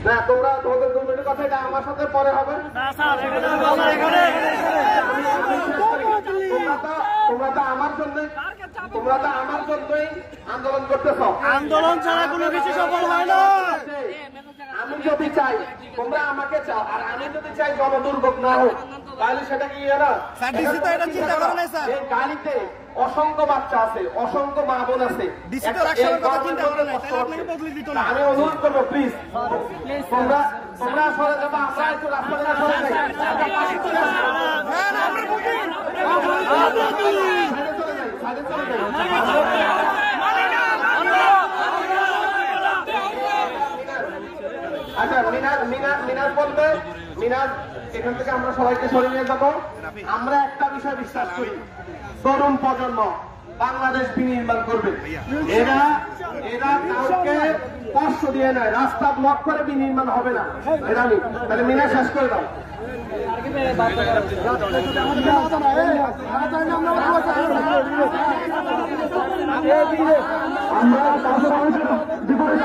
না তোমরা তোমাদের 2 মিনিট কথা এটা আমার সাথে পরে হবে। তোমরা তো আমার জন্যই আন্দোলন করতেছ। আন্দোলন ছাড়া কোনো কিছু সফল হয় না। আমি যদি চাই তোমরা আমাকে চাও, আর আমি যদি চাই জনদুর্ভোগ না হোক, তাহলে সেটা কি না? এই গাড়িতে অসংখ্য বাচ্চা আছে, অসংখ্য মা বোন আছে। আমি অনুরোধ করবো প্লিজ তোমরা সরে যাবো, আমরা একটু রাস্তা সরে যাই। আচ্ছা মিনাজ বলবে, মিনাজ এখান থেকে আমরা সবাইকে সরিয়ে নিয়ে যাবো। আমরা একটা বিষয় বিশ্বাস করি, তরুণ প্রজন্ম বাংলাদেশ বিনির্মাণ করবে। এরা কাউকে কষ্ট দিয়ে নেয়, রাস্তা ব্লক করে বিনির্মাণ হবে না। এটা আমি তাহলে মিনা শেষ করে দাও।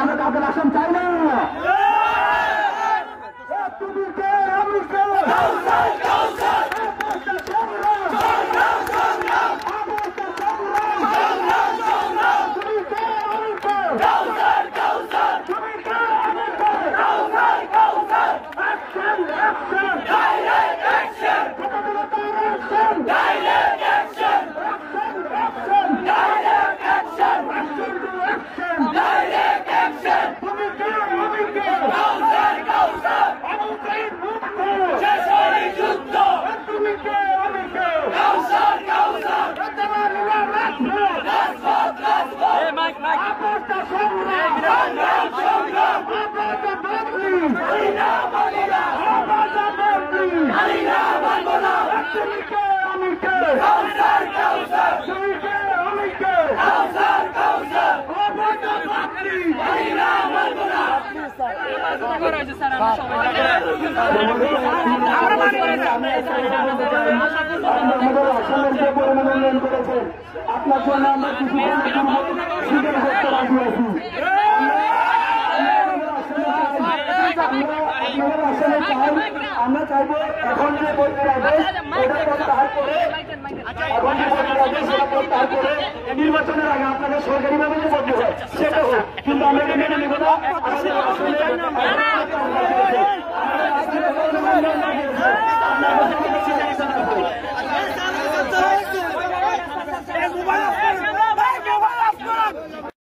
আমরা কাউকে আসাম চাই না। আপনার জন্য আমরা কিছু আমরা চাইবো এখন যে নির্বাচনের আগে আপনাদের সরকারি ভাবে যে বদলি হয় সেটা হোক, কিন্তু আমরা এটা মেনে নেব না।